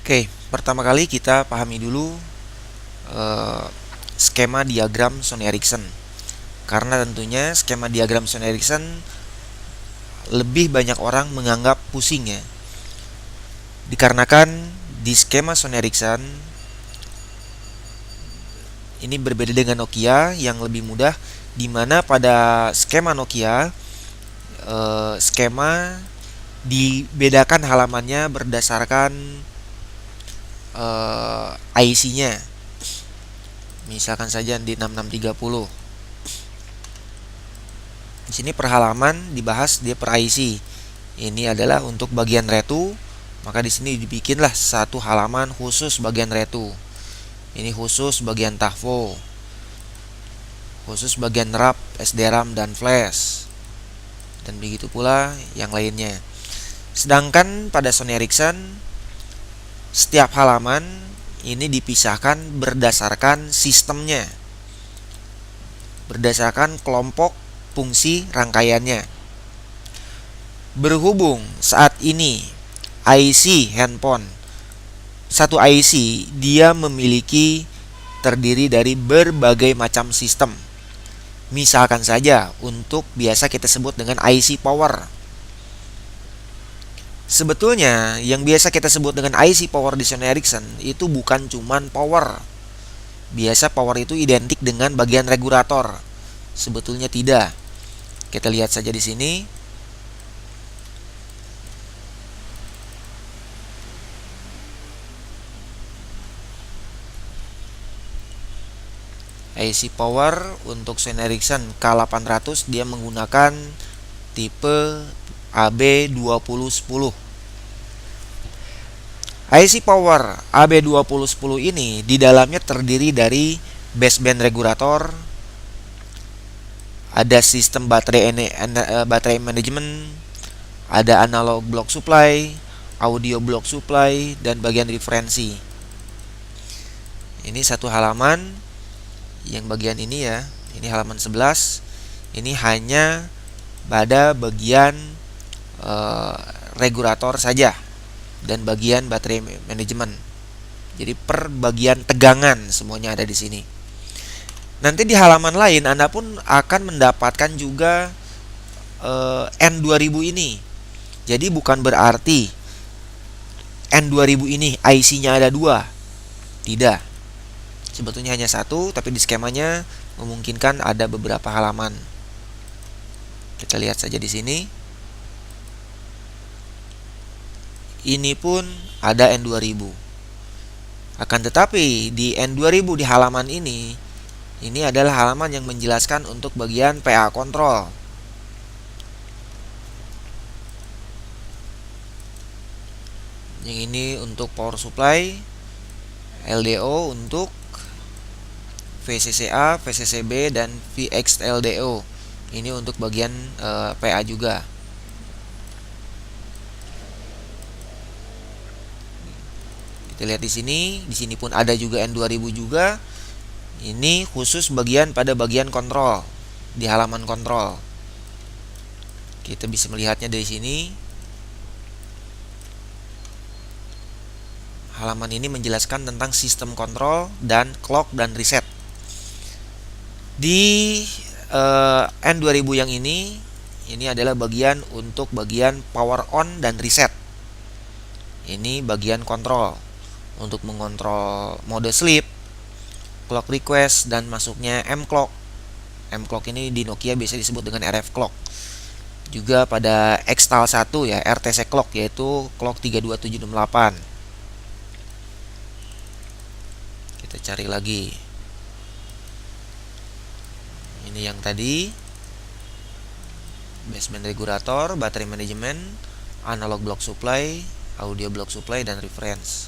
Oke, pertama kali kita pahami dulu eh, skema diagram Sony Ericsson. Karena tentunya skema diagram Sony Ericsson lebih banyak orang menganggap pusing ya. Dikarenakan di skema Sony Ericsson ini berbeda dengan Nokia yang lebih mudah, di mana pada skema Nokia skema dibedakan halamannya berdasarkan IC-nya. Misalkan saja di 6630. Di sini per halaman dibahas dia per IC. Ini adalah untuk bagian retu, maka di sini dibikinlah satu halaman khusus bagian retu. Ini khusus bagian TAFO, khusus bagian RAP, SDRAM dan flash. Dan begitu pula yang lainnya. Sedangkan pada Sony Ericsson setiap halaman ini dipisahkan berdasarkan sistemnya, berdasarkan kelompok fungsi rangkaiannya. Berhubung saat ini IC handphone, satu IC dia memiliki terdiri dari berbagai macam sistem. Misalkan saja untuk biasa kita sebut dengan IC power. Sebetulnya yang biasa kita sebut dengan IC power di Sony Ericsson itu bukan cuman power. Biasa power itu identik dengan bagian regulator. Sebetulnya tidak. Kita lihat saja di sini. IC power untuk Sony Ericsson K800 dia menggunakan tipe AB2010. IC power AB2010 ini di dalamnya terdiri dari baseband regulator, ada sistem baterai manajemen, ada analog block supply, audio block supply, dan bagian referensi. Ini satu halaman, yang bagian ini ya, ini halaman 11. Ini hanya pada bagian regulator saja dan bagian baterai manajemen. Jadi per bagian tegangan semuanya ada di sini. Nanti di halaman lain Anda pun akan mendapatkan juga N2000 ini. Jadi bukan berarti N2000 ini IC-nya ada dua. Tidak. Sebetulnya hanya satu, tapi di skemanya memungkinkan ada beberapa halaman. Kita lihat saja di sini. Ini pun ada N2000. Akan tetapi di N2000 di halaman ini adalah halaman yang menjelaskan untuk bagian PA control. Yang ini untuk power supply, LDO untuk VCCA, VCCB, dan VXLDO. Ini untuk bagian PA juga. Kita lihat di sini pun ada juga N2000 juga. Ini khusus bagian pada bagian kontrol, di halaman kontrol. Kita bisa melihatnya dari sini. Halaman ini menjelaskan tentang sistem kontrol dan clock dan reset. Di N2000 yang ini adalah bagian untuk bagian power on dan reset. Ini bagian kontrol untuk mengontrol mode sleep, clock request, dan masuknya M-clock. M-clock ini di Nokia biasa disebut dengan RF clock. Juga pada Xtal 1 ya, RTC clock, yaitu clock 32768. Kita cari lagi. Ini yang tadi, baseband regulator, baterai manajemen, analog block supply, audio block supply, dan reference.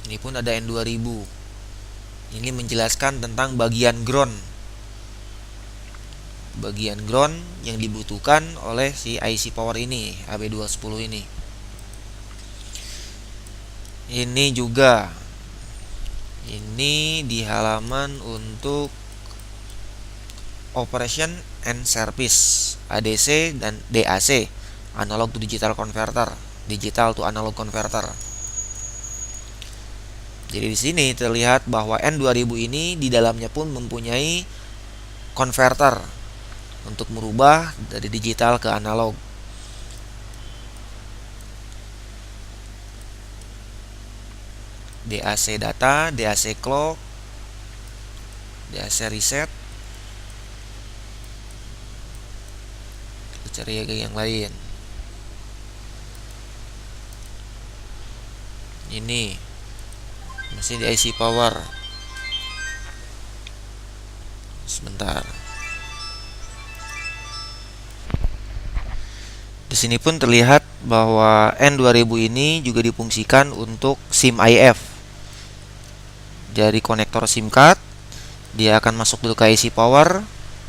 Ini pun ada N2000. Ini menjelaskan tentang bagian ground. Bagian ground yang dibutuhkan oleh si IC power ini, AB210 ini. Ini juga Ini di halaman untuk Operation and Service, ADC dan DAC, Analog to Digital Converter, Digital to Analog Converter. Jadi di sini terlihat bahwa N2000 ini di dalamnya pun mempunyai converter untuk merubah dari digital ke analog. DAC data, DAC clock, DAC reset. Kita cari yang lain. Ini masih di IC power. Sebentar. Di sini pun terlihat bahwa N2000 ini juga difungsikan untuk SIM IF. Dari konektor SIM card, dia akan masuk dulu ke IC power,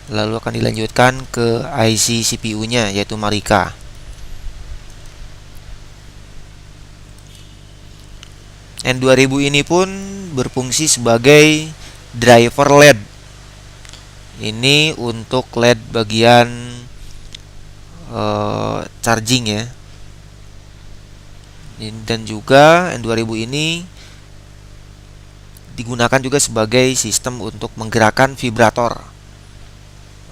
lalu akan dilanjutkan ke IC CPU-nya, yaitu Marica. N2000 ini pun berfungsi sebagai driver LED. Ini untuk LED bagian charging ya. Dan juga N2000 ini digunakan juga sebagai sistem untuk menggerakkan vibrator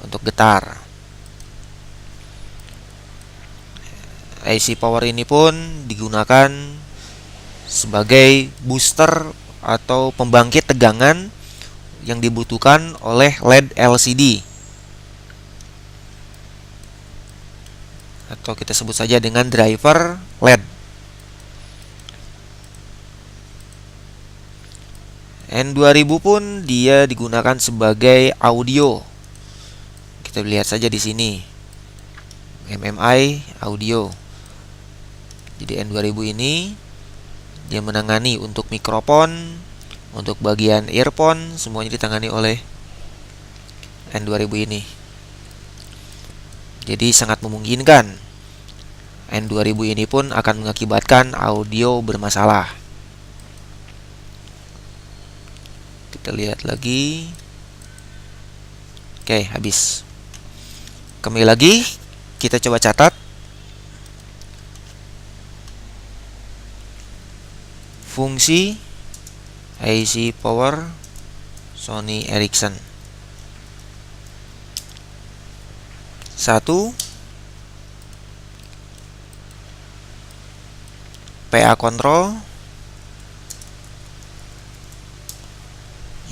untuk getar. IC power ini pun digunakan sebagai booster atau pembangkit tegangan yang dibutuhkan oleh LED LCD, atau kita sebut saja dengan driver LED. N2000 pun dia digunakan sebagai audio. Kita lihat saja di sini. MMI audio. Jadi N2000 ini dia menangani untuk mikrofon, untuk bagian earphone, semuanya ditangani oleh N2000 ini. Jadi sangat memungkinkan N2000 ini pun akan mengakibatkan audio bermasalah. Kita lihat lagi. Oke, habis. Kembali lagi, kita coba catat. Fungsi IC power Sony Ericsson. 1. PA control.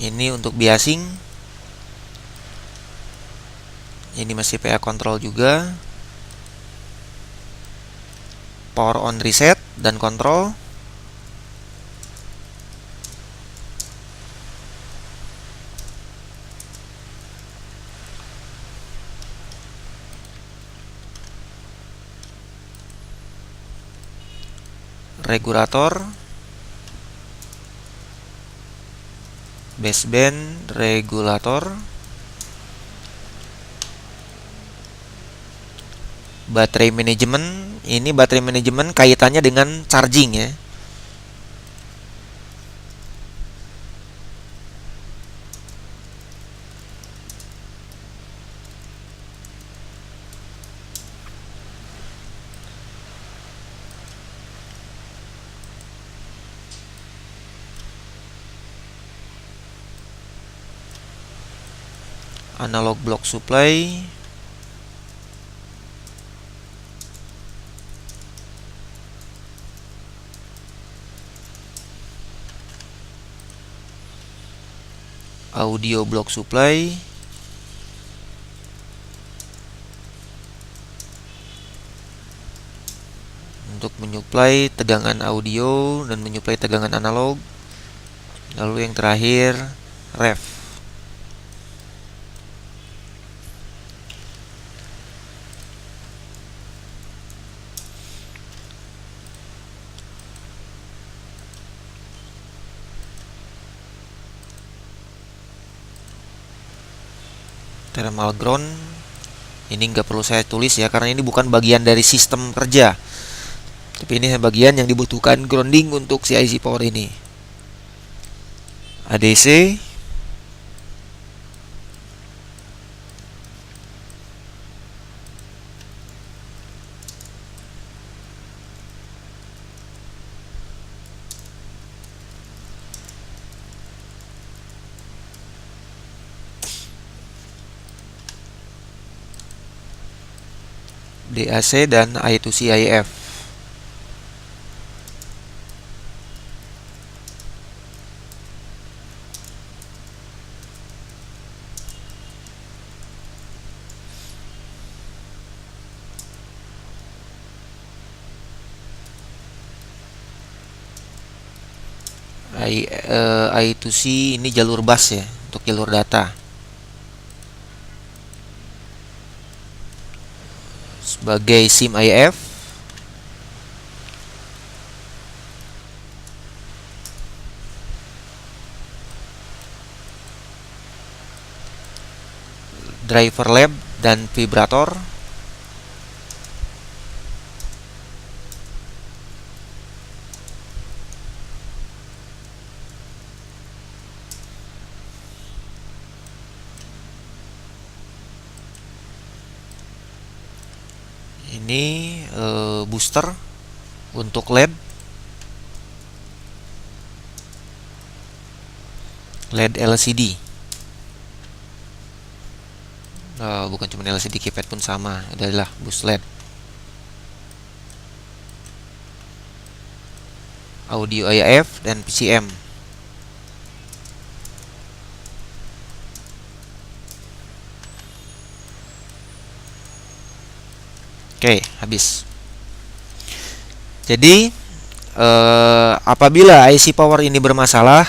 Ini untuk biasing. Ini masih PA control juga. Power on reset dan control. Regulator. Baseband regulator. Baterai manajemen. Ini baterai manajemen kaitannya dengan charging ya. Analog block supply. Audio block supply. Untuk menyuplai tegangan audio dan menyuplai tegangan analog. Lalu yang terakhir ref. Thermal ground ini nggak perlu saya tulis ya, karena ini bukan bagian dari sistem kerja, tapi ini bagian yang dibutuhkan grounding untuk si IC power ini. ADC, DAC, dan I2C IF. I2C ini jalur bus ya, untuk jalur data. Sebagai SIM IF, driver lab, dan vibrator. Ini booster untuk LED LCD. Bukan cuma LCD, keypad pun sama, adalah boost LED. Audio IF dan PCM. Oke, habis. Jadi apabila IC power ini bermasalah,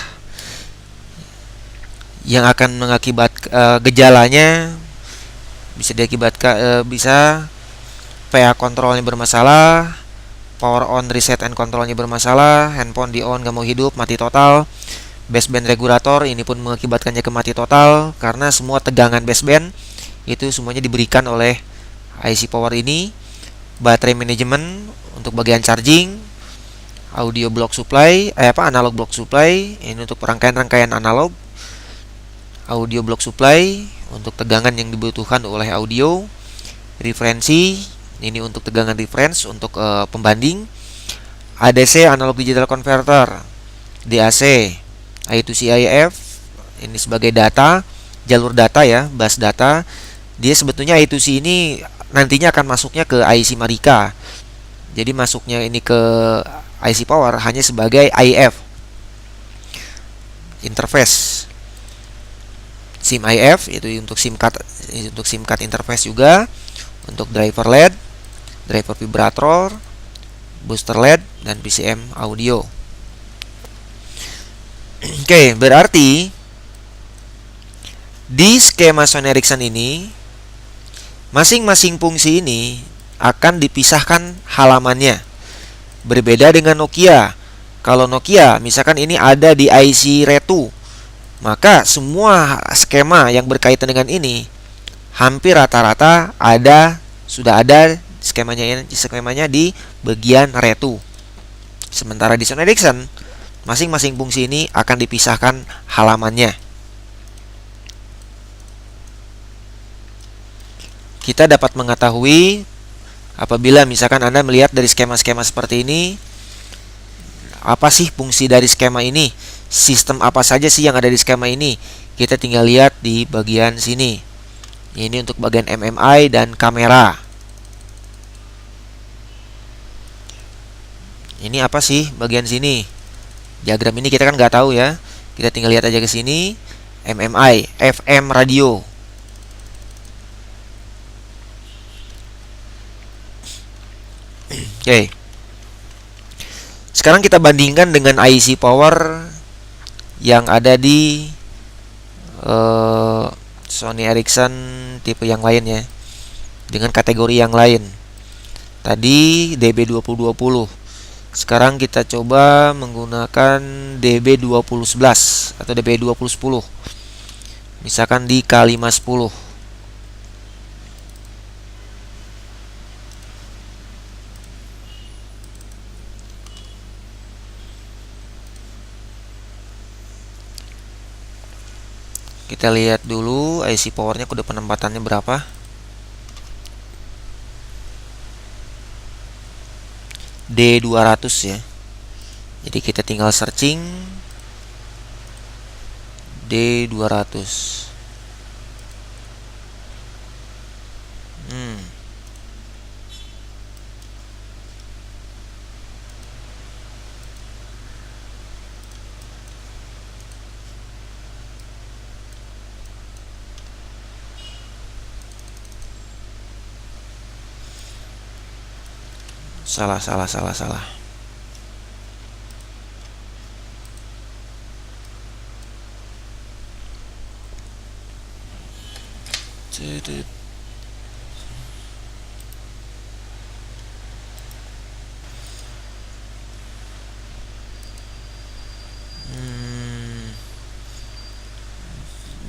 yang akan mengakibatkan gejalanya bisa diakibatkan bisa PA kontrolnya bermasalah, power on reset and kontrolnya bermasalah, handphone di on gak mau hidup, mati total. Baseband regulator ini pun mengakibatkannya ke mati total, karena semua tegangan baseband itu semuanya diberikan oleh IC power ini. Baterai manajemen untuk bagian charging, audio block supply, analog block supply ini untuk rangkaian-rangkaian analog, audio block supply untuk tegangan yang dibutuhkan oleh audio, referensi ini untuk tegangan reference untuk pembanding, ADC analog digital converter, DAC, I2C IF ini sebagai data, jalur data ya, bus data. Dia sebetulnya I2C ini nantinya akan masuknya ke IC Marika. Jadi masuknya ini ke IC power hanya sebagai IF interface. SIM IF itu untuk SIM card interface juga, untuk driver LED, driver vibrator, booster LED, dan PCM audio. Oke, berarti di skema Sony Ericsson ini masing-masing fungsi ini akan dipisahkan halamannya. Berbeda dengan Nokia. Kalau Nokia misalkan ini ada di IC Retu, maka semua skema yang berkaitan dengan ini hampir rata-rata sudah ada skemanya di bagian Retu. Sementara di Sony Ericsson masing-masing fungsi ini akan dipisahkan halamannya. Kita dapat mengetahui apabila misalkan Anda melihat dari skema-skema seperti ini, apa sih fungsi dari skema ini? Sistem apa saja sih yang ada di skema ini? Kita tinggal lihat di bagian sini. Ini untuk bagian MMI dan kamera. Ini apa sih bagian sini? Diagram ini kita kan nggak tahu ya. Kita tinggal lihat aja ke sini. MMI, FM radio. Oke. Sekarang kita bandingkan dengan IC power yang ada di Sony Ericsson tipe yang lain ya, dengan kategori yang lain. Tadi DB2020. Sekarang kita coba menggunakan DB2011 atau DB2010. Misalkan di K510. Kita lihat dulu IC powernya, kode penempatannya berapa. D200 ya. Jadi kita tinggal searching D200. Salah.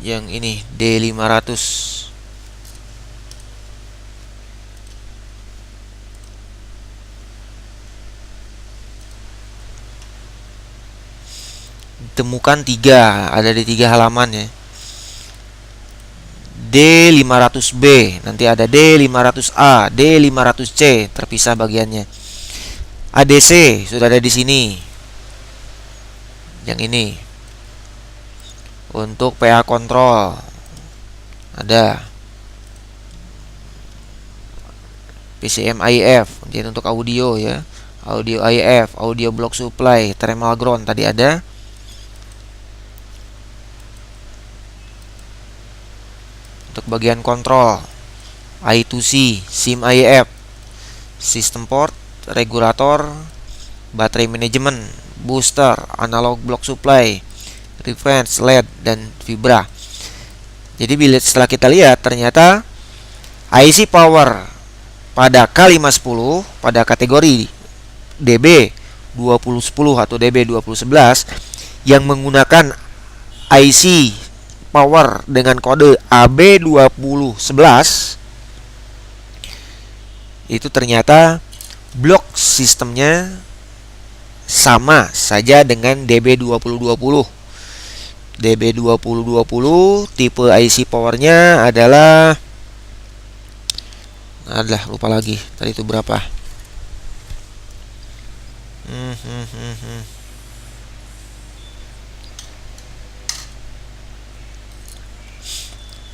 Yang ini D500. Temukan 3, ada di 3 halaman ya. D500B, nanti ada D500A, D500C, terpisah bagiannya. ADC sudah ada di sini. Yang ini. Untuk PA control ada. PCM IF, jadi untuk audio ya. Audio IF, audio block supply, thermal ground tadi ada. Untuk bagian kontrol I2C, SIM IF, system port, regulator, baterai manajemen, booster, analog block supply, reference, LED, dan vibra. Jadi setelah kita lihat, ternyata IC power pada K510 pada kategori DB2010 atau DB2011 yang menggunakan IC power dengan kode AB2011 itu ternyata blok sistemnya sama saja dengan DB2020. DB2020 tipe IC powernya adalah lupa lagi tadi itu berapa.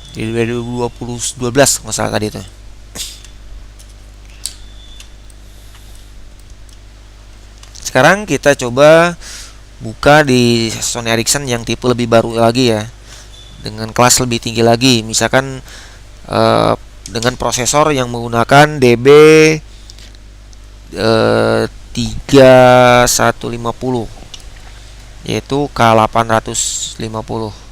Di 2012 nggak salah tadi itu. Sekarang kita coba buka di Sony Ericsson yang tipe lebih baru lagi ya, dengan kelas lebih tinggi lagi. Misalkan dengan prosesor yang menggunakan DB 3150 yaitu K850.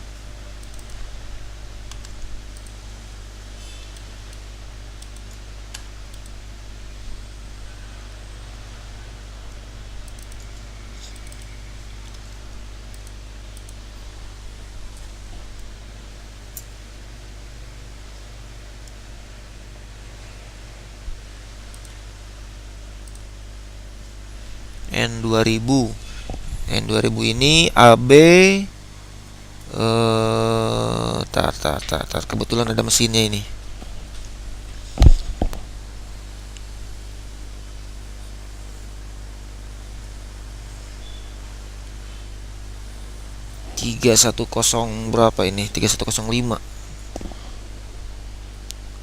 N2000 ini AB kebetulan ada mesinnya ini. Berapa ini? 3105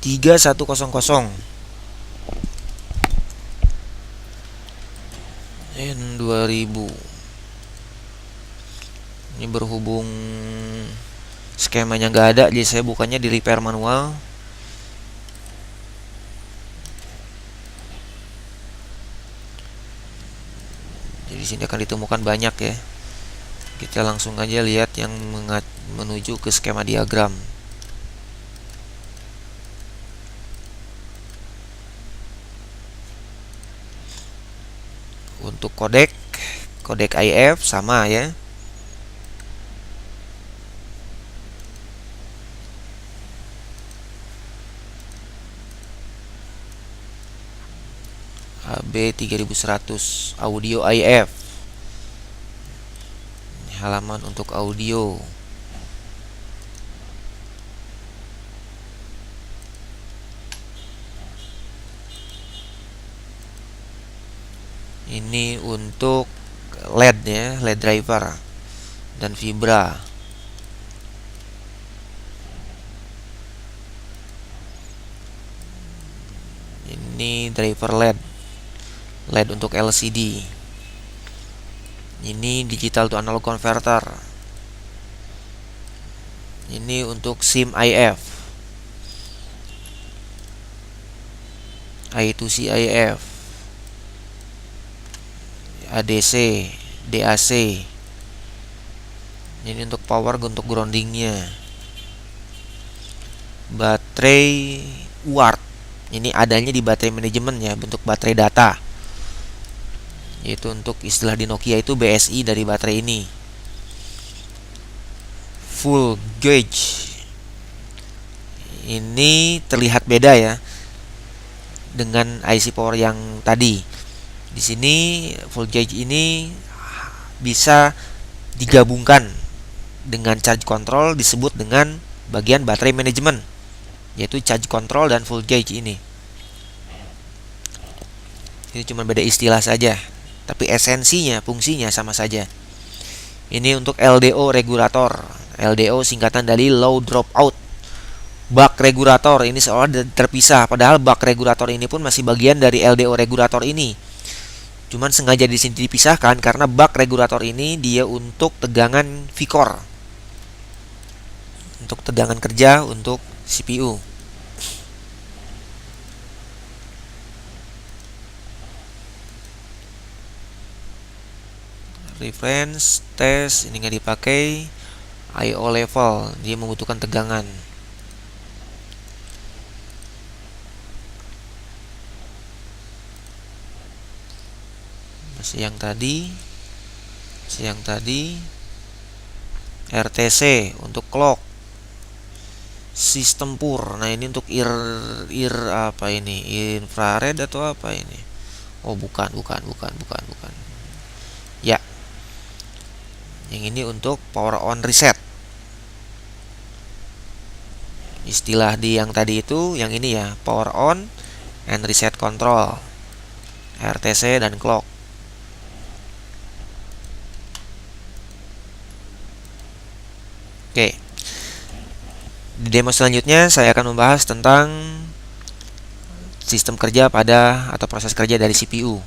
3100 N2000. Ini berhubung skemanya nggak ada, jadi saya bukannya di repair manual. Jadi di sini akan ditemukan banyak ya. Kita langsung aja lihat yang menuju ke skema diagram. Untuk kodek IF sama ya. AB3100 audio IF. Halaman untuk audio. Ini untuk LED ya, LED driver dan Vibra. Ini driver LED, LED untuk LCD. Ini digital to analog converter. Ini untuk SIM IF, I2C IF, ADC, DAC. Ini untuk power, untuk groundingnya. Baterai UART. Ini adanya di baterai manajemen ya, bentuk baterai data. Yaitu untuk istilah di Nokia itu BSI dari baterai ini. Full gauge. Ini terlihat beda ya dengan IC power yang tadi. Di sini full gauge ini bisa digabungkan dengan charge control, disebut dengan bagian baterai manajemen, yaitu charge control dan full gauge ini. Ini cuma beda istilah saja, tapi esensinya, fungsinya sama saja. Ini untuk LDO regulator. LDO singkatan dari low dropout. Buck regulator ini seolah terpisah, padahal buck regulator ini pun masih bagian dari LDO regulator ini. Cuman sengaja di sini dipisahkan karena buck regulator ini dia untuk tegangan V-core. Untuk tegangan kerja untuk CPU. Reference, test, ini nggak dipakai. I/O level, dia membutuhkan tegangan. Masih yang tadi RTC untuk clock. Sistem pur. Nah, ini untuk apa ini? Infrared atau apa ini? Oh, bukan. Ya. Yang ini untuk power on reset. Istilah di yang tadi itu, yang ini ya, power on and reset control. RTC dan clock. Oke. Di demo selanjutnya saya akan membahas tentang sistem kerja pada atau proses kerja dari CPU.